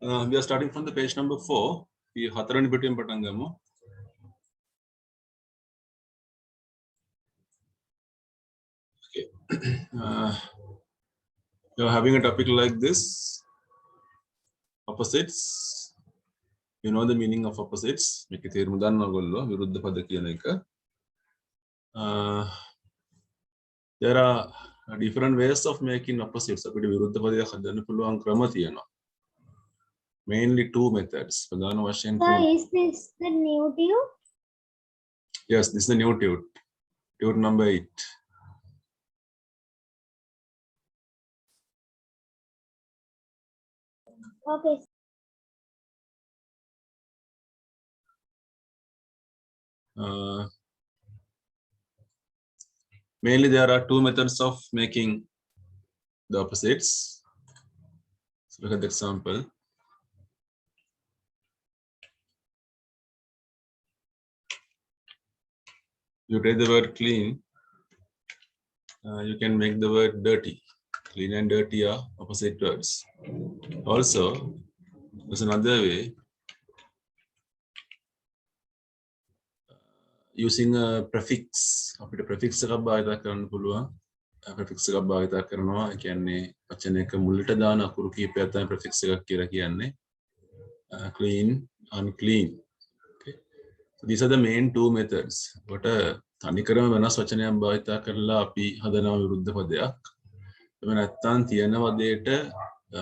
We are starting from the page number 4. We hatarani between patangamu. Okay. You are having a topic like this. Opposites. You know the meaning of opposites. Make it mudan nagollo viruddha pada kiyana eka. There are different ways of making opposites. Apidi viruddha padaya hadanna puluwan krama tiyena. Mainly two methods. Pradhana vashayen is this the new tube? Yes, this is the new tube. Tube number 8. Okay. Mainly there are two methods of making the opposites. So look at the example. You take the word clean, you can make the word dirty. Clean and dirty are opposite words. Also, there's another way. Using a prefix. After the prefix එකක් භාවිත කරන්න පුළුවන්. Prefix එකක් භාවිත කරනවා. ඒ කියන්නේ වචන එක මුලට දාන අකුරු කිහිපයක් තමයි prefix එකක් කියලා කියන්නේ. Clean, unclean. Okay. So these are the main two methods. But තනිකරම වෙනස් වචනයක් භාවිත කරලා අපි හදනවා විරුද්ධ පදයක්. එතන නැත්තම් තියෙන පදයට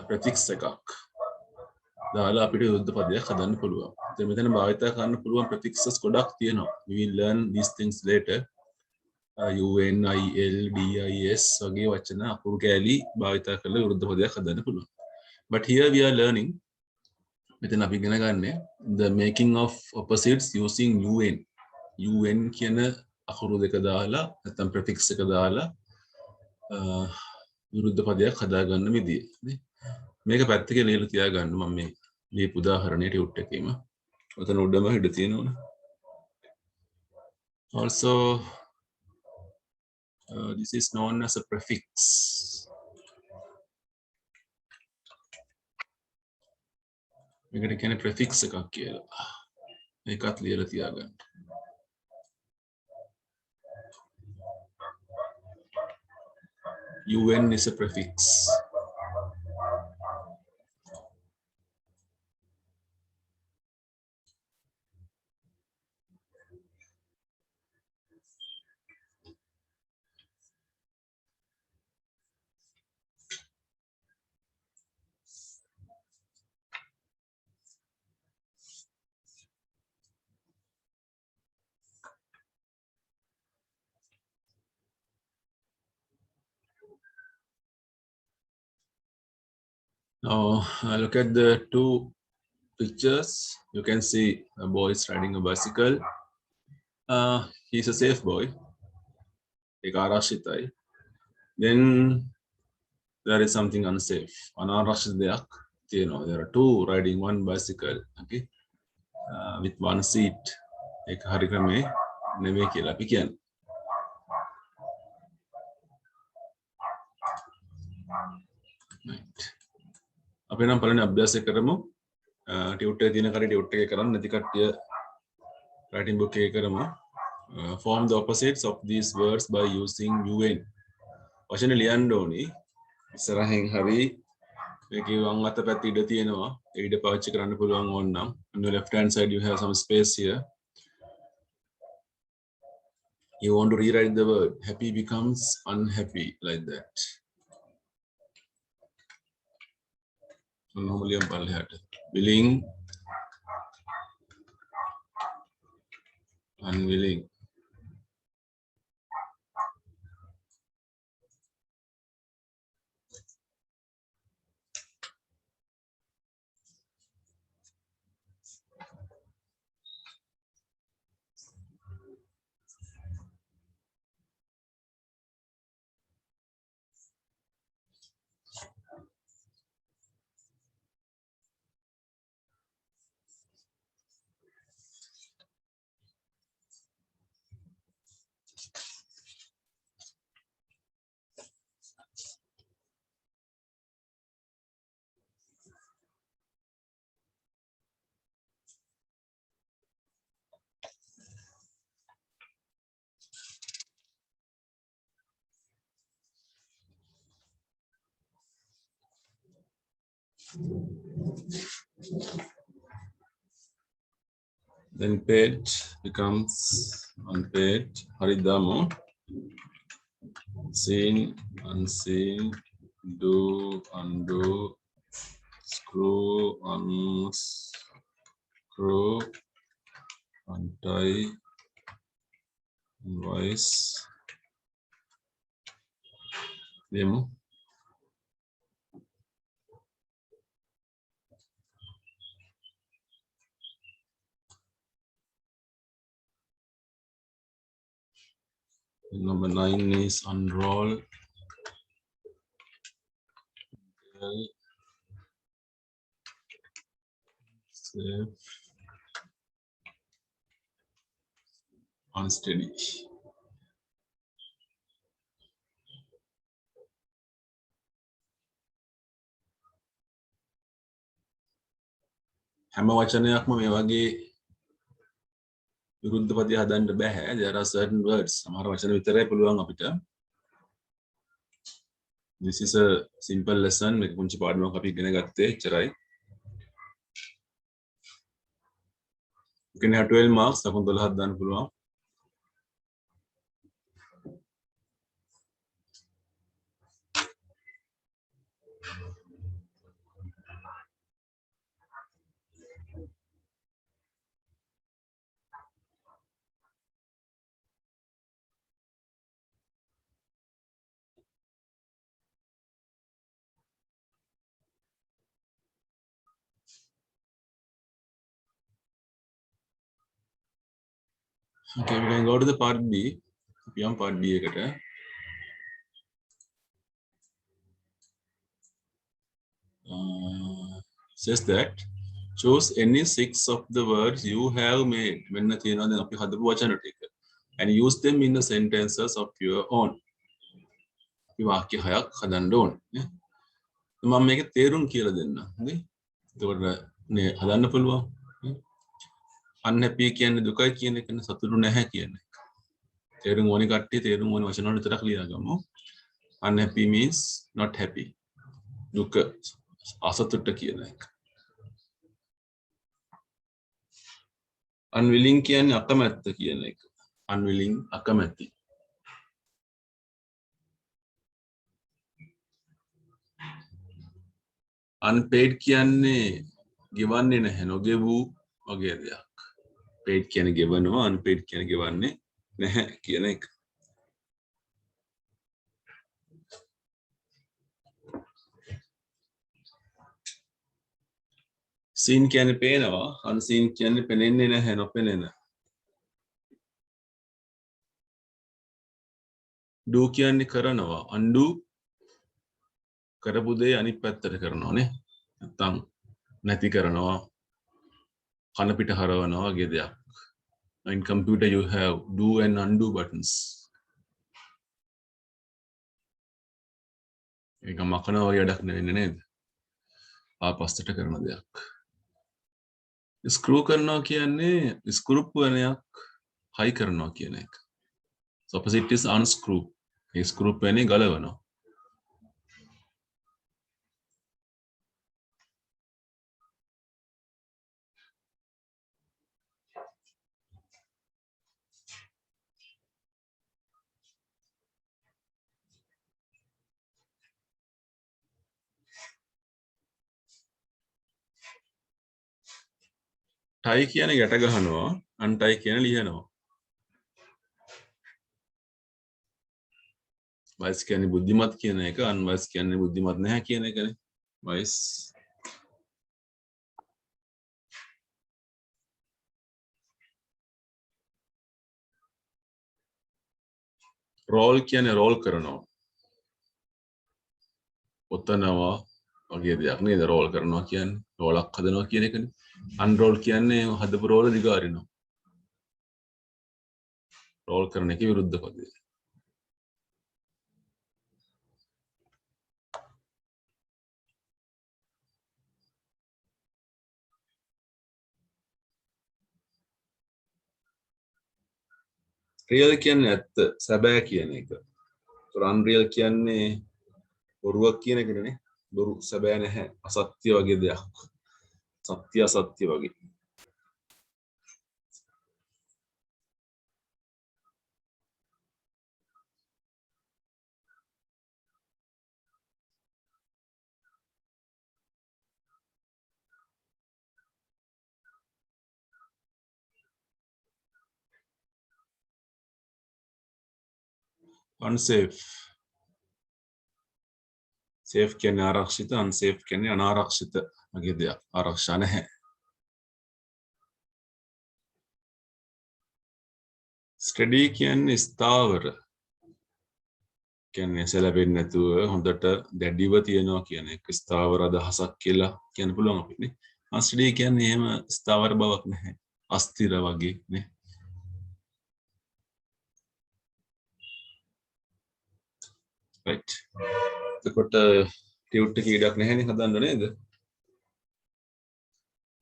prefix එකක් දාලා අපිට විරුද්ධ පදයක් හදන්න පුළුවන්. ඉතින් මෙතන භාවිත කරන්න පුළුවන් prefixes ගොඩක් තියෙනවා. We will learn these things later. UN, IL, DIS වගේ වචන අකුරු කැලි භාවිත කරලා විරුද්ධ පදයක් හදන්න පුළුවන්. But here we are learning මෙතන අපි ඉගෙන ගන්න the making of opposites using UN. UN කියන අකුරු දෙක දාලා නැත්නම් prefix එක දාලා විරුද්ධ පදයක් හදාගන්න විදිය. මේක පැත්තක ලියලා තියාගන්න මම මේ ලියපු උදාහරණයට උට් එකේම. ඔතන උඩම හිඩ තියෙනවනේ. Also this is known as a prefix. මේකට කියන්නේ prefix එකක් කියලා. මේකත් ලියලා තියාගන්න. UN is a prefix. Now look at the two pictures. You can see a boy is riding a bicycle. He's a safe boy. Ek arashitay. Then there is something unsafe. Anarashit deyak. You know, there are two riding one bicycle. Okay, with one seat. Ek harikrame neme kiyala අපි කියන්නේ. Right. අපි නම් පළවෙනි අභ්‍යාසය කරමු. Tute එකේ තියෙන කඩේ tute එකේ කරන්න නැති කට්ටිය writing book එකේ කරමු. Form the opposites of these words by using UN. වචන ලියන්න ඕනි. ඉස්සරහින් හරි මේකේ වම් අත පැත්තේ ඉඩ තියෙනවා. ඒ ඉඩ පාවිච්චි කරන්න පුළුවන් ඕනනම්. On the left hand side you have some space here. You want to rewrite the word. Happy becomes unhappy, like that. Normally I'm willing, unwilling. Then paid becomes unpaid. Haridamo. Seen, unseen, do, undo, screw, unscrew, untie, invoice. Demo. Number 9 is unroll. Save. Unsteady. හැම වචනයක්ම මේ වගේ විරුද්ධ පදේ හදන්න බෑ. There are certain words. සමහර වචන විතරයි පුළුවන් අපිට. This is a simple lesson. මේක පුංචි පාඩමක් අපි ඉගෙන ගත්තේ එච්චරයි. You can have 12 marks. ලකුණු 12ක් දාන්න පුළුවන්. Okay, we can go to the part B. අපි යමු part B එකට. Says that choose any 6 of the words you have made. මෙන්න තියෙනවා දැන් අපි හදපු වචන ටික. And use them in the sentences of your own. අපි වාක්‍ය 6ක් හදන්න ඕනේ නේ. මම මේක තේරුම් කියලා දෙන්න. හරි? එතකොට නේ හදන්න පුළුවන්. unhappy කියන්නේ දුකයි කියන එක නේ, සතුටු නැහැ කියන එක. තේරුම් ඕනි කට්ටිය තේරුම් ඕනි වචන වල විතරක් ලියාගමු. Unhappy means not happy. දුක අසතුට කියන එක. Unwilling කියන්නේ අකමැත්ත කියන එක. Unwilling අකමැති. Unpaid කියන්නේ ගෙවන්නේ නැහැ, නොගෙවූ වගේ දෙයක්. Paid කියන්නේ ගෙවනවා, unpaid කියන්නේ ගෙවන්නේ නැහැ කියන එක. Seen කියන්නේ පේනවා, unseen කියන්නේ පෙනෙන්නේ නැහැ, නොපෙනෙන. Do කියන්නේ කරනවා, undo කරපු දේ අනිත් පැත්තට කරනවා නේ. නැත්තම් නැති කරනවා, කන පිට හරවනවා වගේ දෙයක්. In computer you have do and undo buttons. ඒක මකනවා වගේ වැඩක් නෙවෙන්නේ නේද? ආපස්සට කරන දෙයක්. ස්ක්‍රූ කරනවා කියන්නේ ස්ක්‍රූප්වණයක් හයි කරනවා කියන එක. So opposite is unscrew. A ස්ක්‍රූප්වණේ ගලවනවා. tie කියන්නේ ගැට ගහනවා, untie කියන්නේ ලියනවා. wise කියන්නේ බුද්ධිමත් කියන එක, unwise කියන්නේ බුද්ධිමත් නැහැ කියන එකනේ. wise. roll කියන්නේ roll කරනවා. ඔතනවා වගේ දෙයක් නේද roll කරනවා කියන්නේ. rollක් හදනවා කියන එකනේ. unroll කියන්නේ හදපු roll දිග අරිනවා. roll කරන එකේ විරුද්ධ පදේ. real කියන්නේ ඇත්ත, සැබෑ කියන එක. unreal කියන්නේ බොරුවක් කියන එකනේ. බොරු සැබෑ නැහැ. අසත්‍ය වගේ දෙයක්. සත්‍ය අසත්‍ය වගේ. unsafe. safe කියන්නේ ආරක්ෂිත, unsafe කියන්නේ අනාරක්ෂිත වගේ දෙයක්. ආරක්ෂා නැහැ. steady කියන්නේ ස්ථාවර. කියන්නේ සැලපෙන්නේ නැතුව හොඳට දැඩිව තියනවා කියන එක ස්ථාවර අදහසක් කියලා කියන්න පුළුවන් අපිට නේ. unsteady කියන්නේ එහෙම ස්ථාවර බවක් නැහැ. අස්තිර වගේ නේ. right. එතකොට ටියුට් එකේ ඉඩක් නැහැ නේ හදන්න නේද?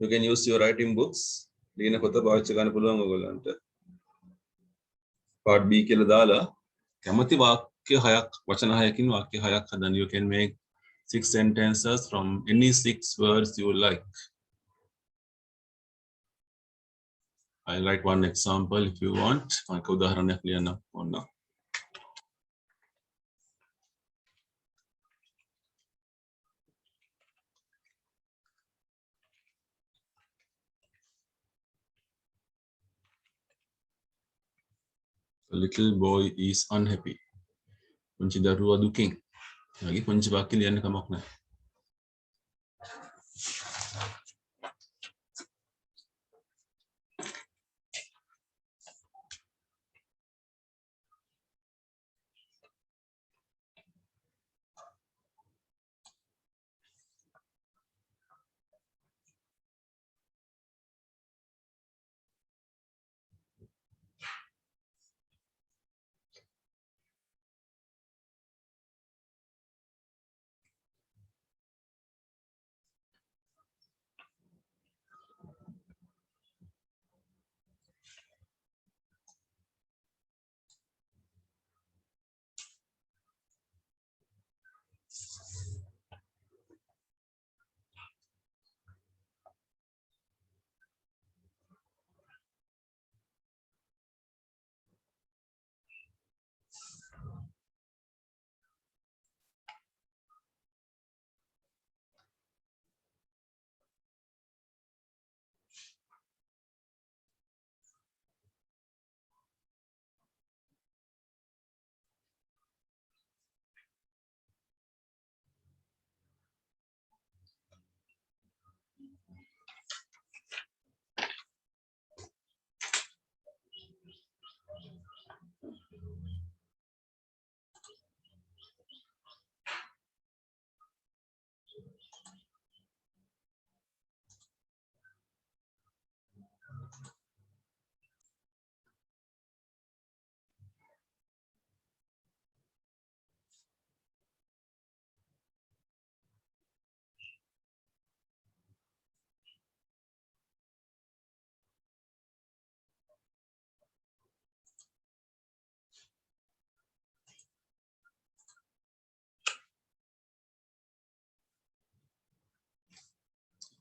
you can use your writing books. ලියන පොත පාවිච්චි කරන්න පුළුවන් ඔයගොල්ලන්ට. part B කියලා දාලා කැමති වාක්‍ය 6ක් වචන 6කින් වාක්‍ය 6ක් හදන්න. you can make 6 sentences from any 6 words you like. I'll write one example if you want. මම උදාහරණයක් ලියන්න ඕන. A little boy is unhappy. පුංචි දරුවා දුකින්. වගේ පුංචි වාක්‍ය ලියන්න කමක් නැහැ.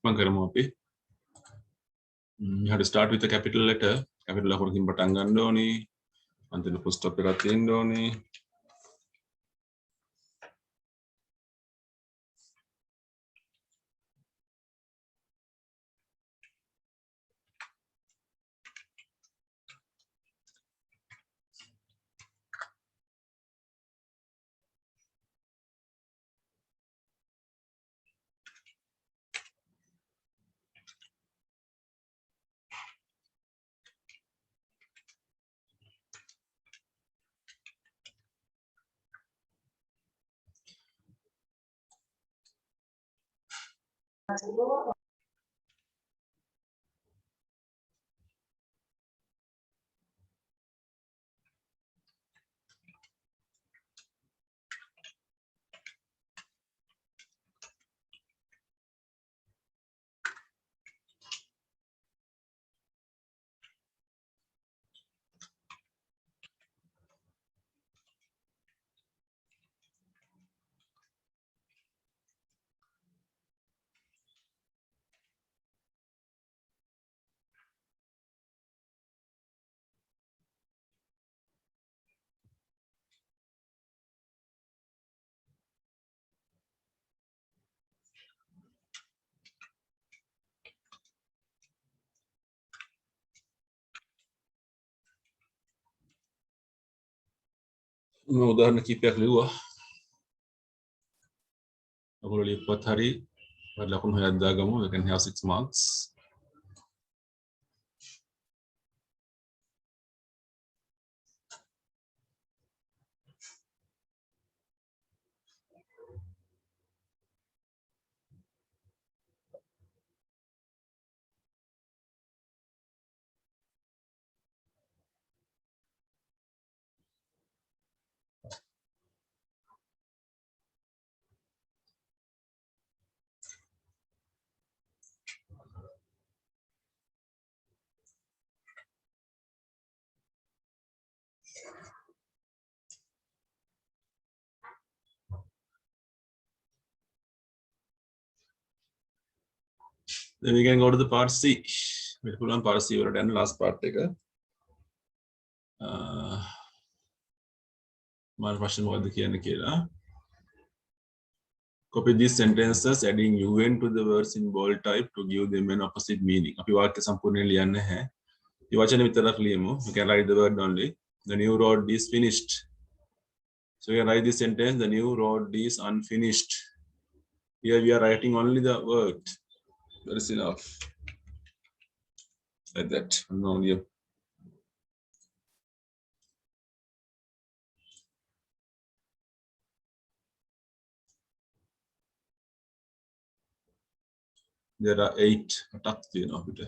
මම කරමු අපි. You have to start with a capital letter. capital ලකුණකින් පටන් ගන්න ඕනේ. අන්තිම full stop එකක් තියෙන්න ඕනේ. මම උදාහරණ කීපයක් ලිව්වා. ඔයගොල්ලෝ ලියපුවත් හරි ලකුණු 6ක් දාගමු. We can have 6 marks. Then we can go to the part C. We'll pull on part C වලට යන last part එක. මම ප්‍රශ්න මොකද්ද කියන්නේ කියලා. Copy these sentences adding un to the words in bold type to give them an opposite meaning. අපි වාක්‍ය සම්පූර්ණයෙන් ලියන්නේ නැහැ. මේ වචන විතරක් ලියමු. We can write the word only. The new road is finished. So we can write this sentence. The new road is unfinished. Here we are writing only the word. That is enough. Like that. Now here. There are 8 attacks තියෙනවා අපිට.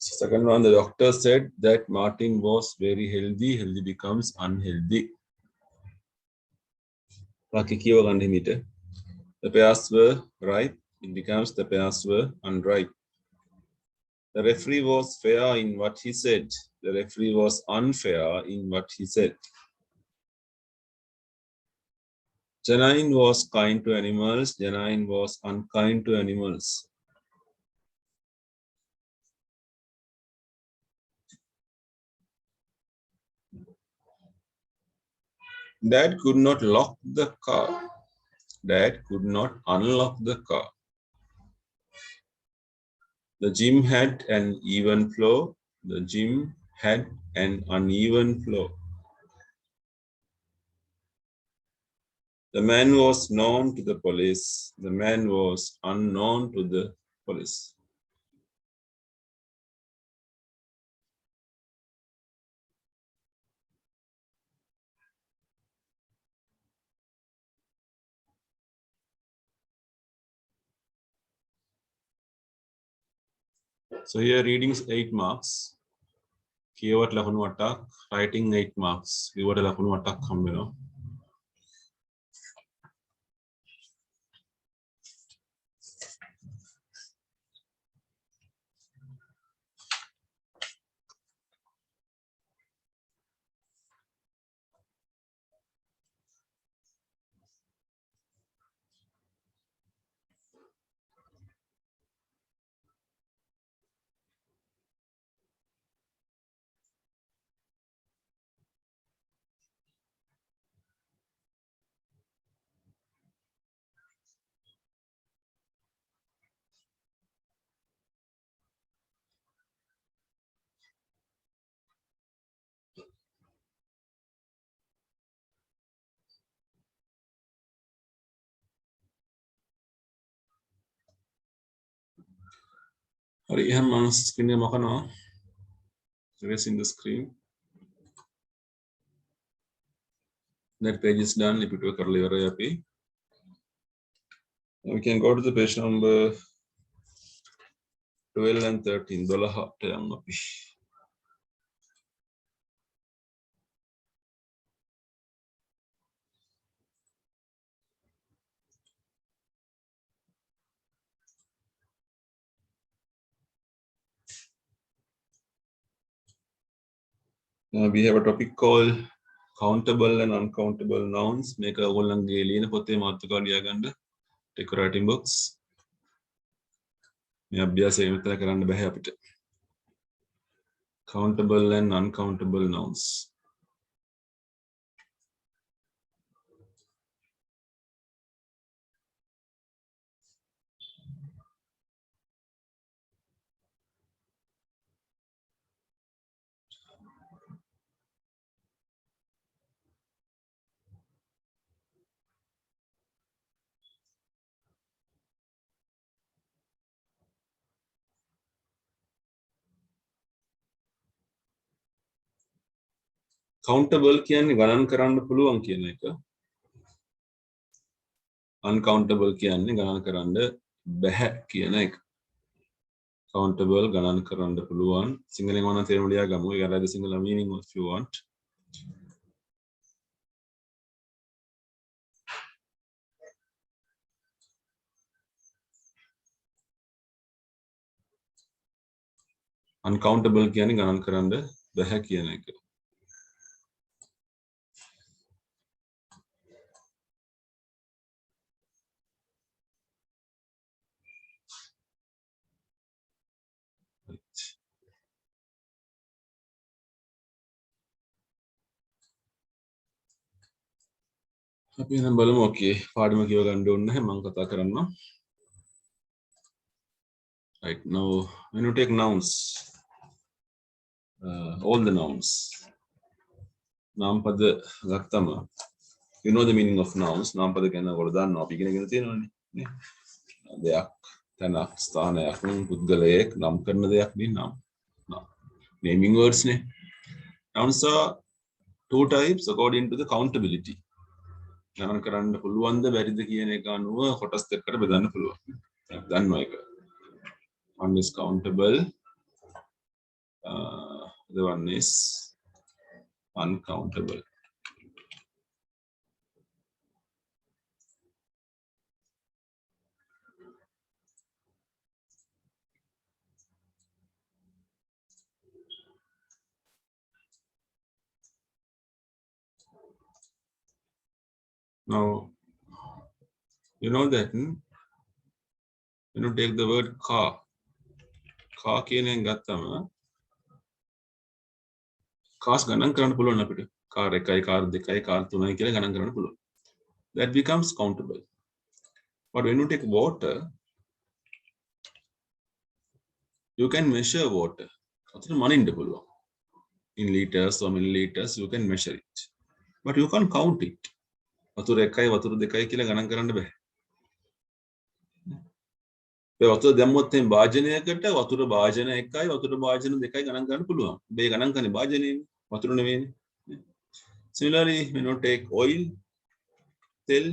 Second one, the doctor said that Martin was very healthy. Healthy becomes unhealthy. The pears were ripe. It becomes the pears were unripe. The referee was fair in what he said. The referee was unfair in what he said. Janine was kind to animals. Janine was unkind to animals. Dad could not lock the car. Dad could not unlock the car. The gym had an even flow. The gym had an uneven flow. The man was known to the police. The man was unknown to the police. So here reading is 8 marks. Keyword ලකුණු 8ක්, writing 8 marks. Keyword ලකුණු 8ක් හම්බ වෙනවා. හරි එහෙනම් මම screen එක මකනවා. erasing the screen. That page is done. If it were curly happy, we can go to the page number 12 and 13. We have a topic called countable and uncountable nouns. Make a whole alien pote mattukaliaganda. Take a writing box. මේ අභ්‍යාසය මෙතන කරන්න බෑ අපිට. Countable and uncountable nouns. Countable කියන්නේ ගණන් කරන්න පුළුවන් කියන එක. Uncountable කියන්නේ ගණන් කරන්න බැහැ කියන එක. Countable ගණන් කරන්න පුළුවන්. සිංහලෙන් වුණා තේරුම ලියා ගමු. ඒ අරද Sinhala meaning if you want. Uncountable කියන්නේ ගණන් කරන්න බැහැ කියන එක. අපි එහෙනම් බලමු. ඕකේ පාඩම කියව ගන්න ඕනේ නැහැ මම කතා කරන්නම්. Right now when you take nouns, all the nouns, නාම පද ගත්තම you know the meaning of nouns. නාම පද ගැන ඔයාලා දන්නවා අපි ඉගෙනගෙන තියෙනවානේ නේ. දෙයක්, තැනක්, ස්ථානයක්, පුද්ගලයෙක් නම් කරන දෙයක් නේ නම්. Naming words නේ. Nouns are two types according to the countability. ගණන් කරන්න පුළුවන්ද බැරිද කියන එක අනුව කොටස් දෙකකට බෙදන්න පුළුවන්. දන්නවා ඒක. One is countable, the one is uncountable. Now, you know that when you take the word car කියන එක ගත්තම cars ගණන් කරන්න පුළුවන් අපිට. car 1යි car 2යි car 3යි කියලා ගණන් කරන්න පුළුවන්. That becomes countable. But when you take water, you can measure water. අතන මනින්න පුළුවන්. In liters or milliliters you can measure it. But you can't count it. වතුර 1යි වතුර 2යි කියලා ගණන් කරන්න බෑ. ඒ වතුර දැම්මොත් එම් භාජනයකට වතුර භාජන 1යි වතුර භාජන 2යි ගණන් කරන්න පුළුවන්. මේ ගණන් කරන්නේ භාජනයනේ වතුර නෙවෙයිනේ. Similarly, when you take oil, තෙල්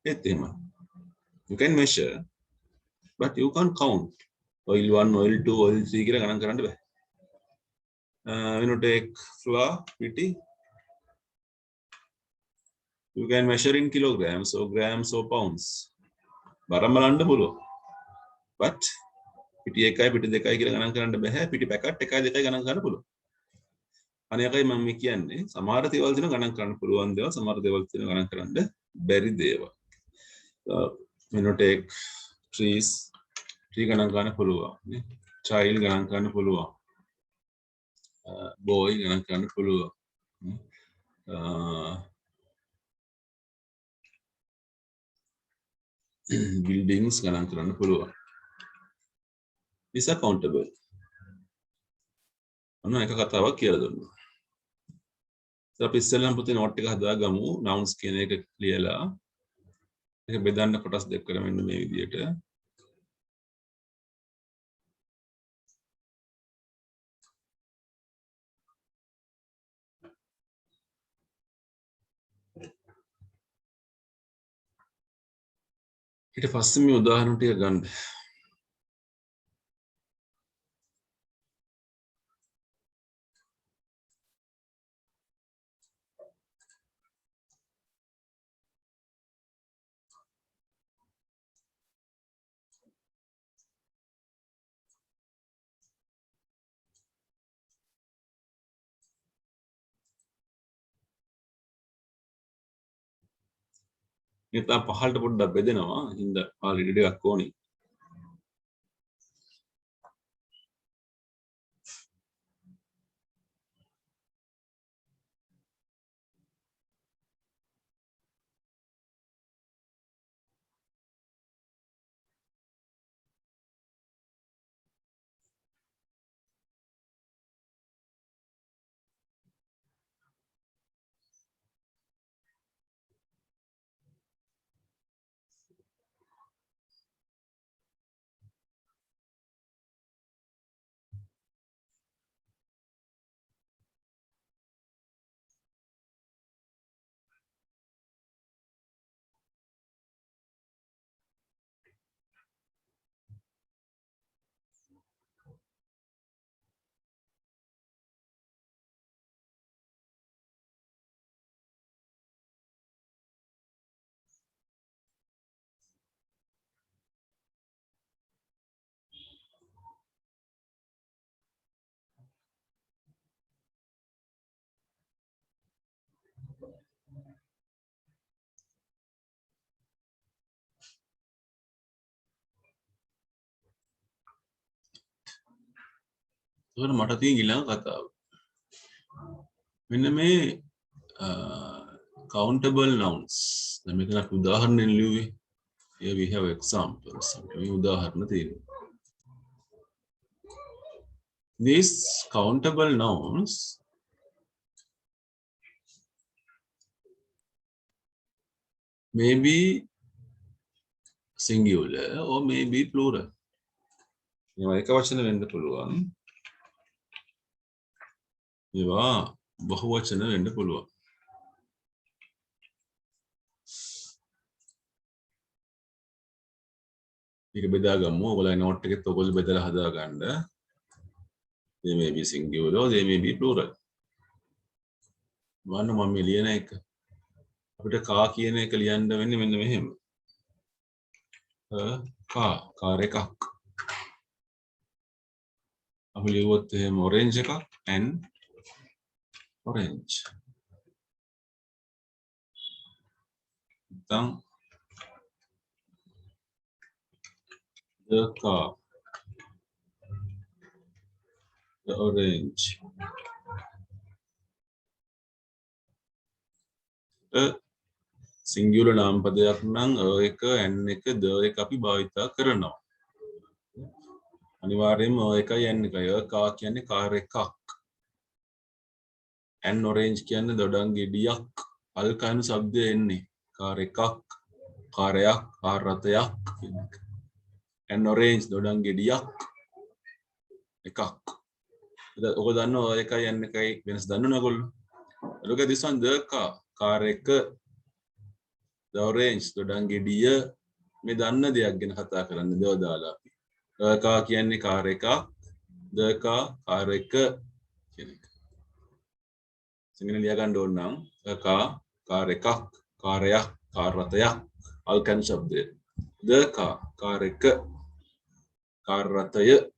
ඒත් එහෙමයි. You can measure but you can't count. Oil 1, oil 2, oil 3 කියලා ගණන් කරන්න බෑ. When you take flour, පිටි, you can measure in kilograms or grams or pounds. බරම් බලන්න පුළුවන්. But පිටි 1යි පිටි 2යි කියලා ගණන් කරන්න බෑ. පිටි පැකට් 1යි 2යි ගණන් කරන්න පුළුවන්. අනේකයි මම මේ කියන්නේ සමහර දේවල් දින ගණන් කරන්න පුළුවන් දේවල් සමහර දේවල් දින ගණන් කරන්න බැරි දේවල්. When you take trees, tree ගණන් කරන්න පුළුවන් නේ. Child ගණන් කරන්න පුළුවන්. Boy ගණන් කරන්න පුළුවන්. Buildings ගණන් කරන්න පුළුවන්. These are countable. අන්න එක කතාවක් කියලා දුන්නා. අපි ඉස්සෙල්ලාම පුතේ නෝට් එක හදාගමු nouns කියන එක ලියලා ඒක බෙදන්න කොටස් දෙකකට මෙන්න මේ විදිහට. ඊට පස්සේ මේ උදාහරණ ටික ගන්න. ඉතින් පහළට පොඩ්ඩක් බෙදෙනවා. හින්දා ආල්රෙඩි ටිකක් ඕනි. ඒකට මට තියෙන ඊළඟ කතාව. මෙන්න මේ countable nouns. දැන් මෙතන අපි උදාහරණෙන් ලියුවේ. Here we have examples. මේ උදාහරණ තියෙනවා. These countable nouns may be singular or may be plural. මේවා එක වචන වෙන්න පුළුවන්. මේවා බහු වචන වෙන්න පුළුවන්. මේක බෙදාගමු. ඔයගොල්ලෝ නෝට් එකෙත් ඔයගොල්ලෝ බෙදලා හදාගන්න. They may be singular or they may be plural. වන්න මම මේ ලියන එක. අපිට කා කියන එක ලියන්න වෙන්නේ මෙන්න මෙහෙම. කාර් එකක්. අපි ලියුවොත් එහෙම orange එකක් and orange. Then the car, the orange, singular නාම පදයක් නම් එක n එක the එක අපි භාවිත කරනවා. අනිවාර්යයෙන්ම එකයි n එකයි. car කියන්නේ කාර් එකක්. and orange කියන්නේ දොඩම් ගෙඩියක්. අල් කයන શબ્දය එන්නේ කාර් එකක්, කාර්යයක්, කාර් රථයක් කියන එක. and orange දොඩම් ගෙඩියක් එකක්. ඔක දන්නව එකයි n එකයි වෙනස් දන්නවනේ ඔයගොල්ලෝ. look at this one, the car, car එක, the orange දොඩම් ගෙඩිය. මේ දන්න දෙයක් ගැන කතා කරන්නේ දව දාලා අපි. car කියන්නේ කාර් එකක්, the car කාර් එක කියන එක. සිංහල ලියා ගන්න ඕන නම් කාර් එකක්, කාර්යයක්, කාර් රථයක් අල් කන් શબ્දය. the car කාර් එක, කාර් රථය.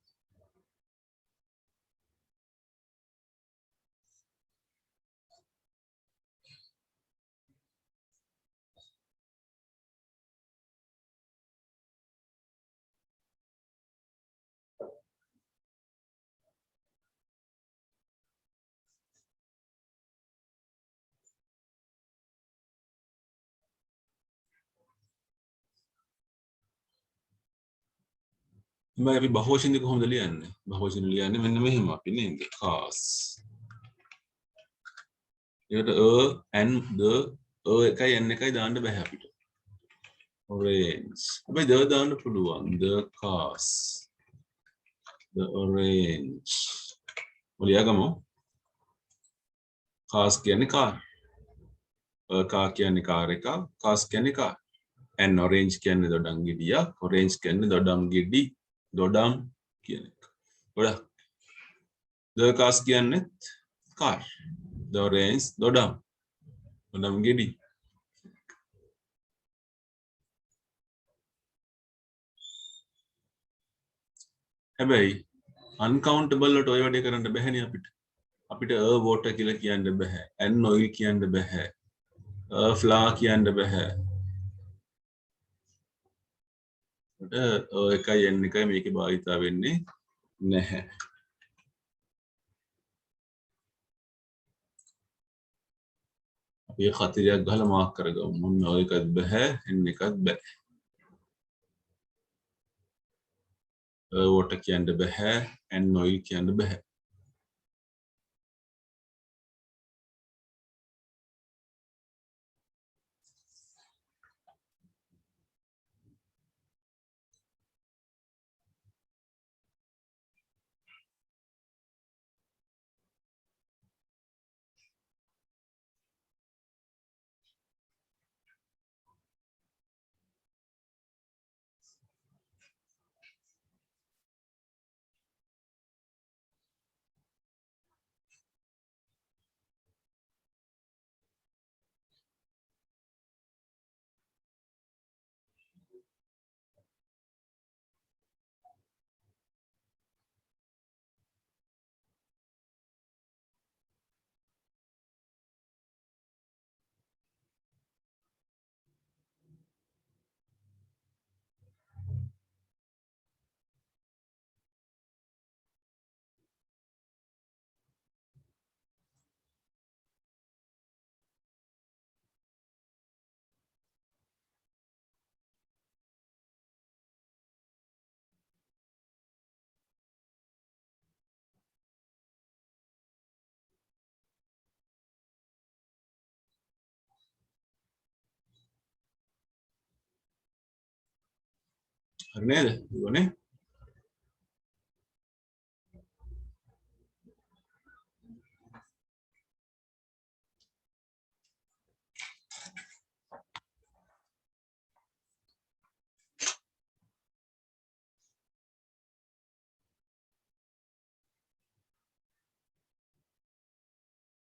මේ අපි බහුවචන දෙක කොහොමද ලියන්නේ? බහුවචන ලියන්නේ මෙන්න මෙහෙම අපි නේද? cars. ඒකට and the එකයි n එකයි දාන්න බෑ අපිට. orange. අපි the දාන්න පුළුවන්. the cars. the orange. ඔලියාගමු. cars කියන්නේ car. car කියන්නේ කාර් එක. cars කියන්නේ car. an orange කියන්නේ දොඩම් ගෙඩියක්, orange කියන්නේ දොඩම් ගෙඩි, දොඩම් කියන එක. ගොඩක්. the cars කියන්නේ car. the orange දොඩම්. දොඩම් ගෙඩි. හැබැයි uncountable වලට ඔය වැඩේ කරන්න බැහැනේ අපිට. අපිට water කියලා කියන්න බෑ. an oil කියන්න බෑ. flour කියන්න බෑ. එකයි n එකයි මේකේ භාවිතා වෙන්නේ නැහැ. අපි කතරයක් ගහලා මාක් කරගමු. මොන්න ඔය එකත් බෑ n එකත් බෑ. water කියන්න බෑ n oil කියන්න බෑ. හරි නේද? ඉවනේ.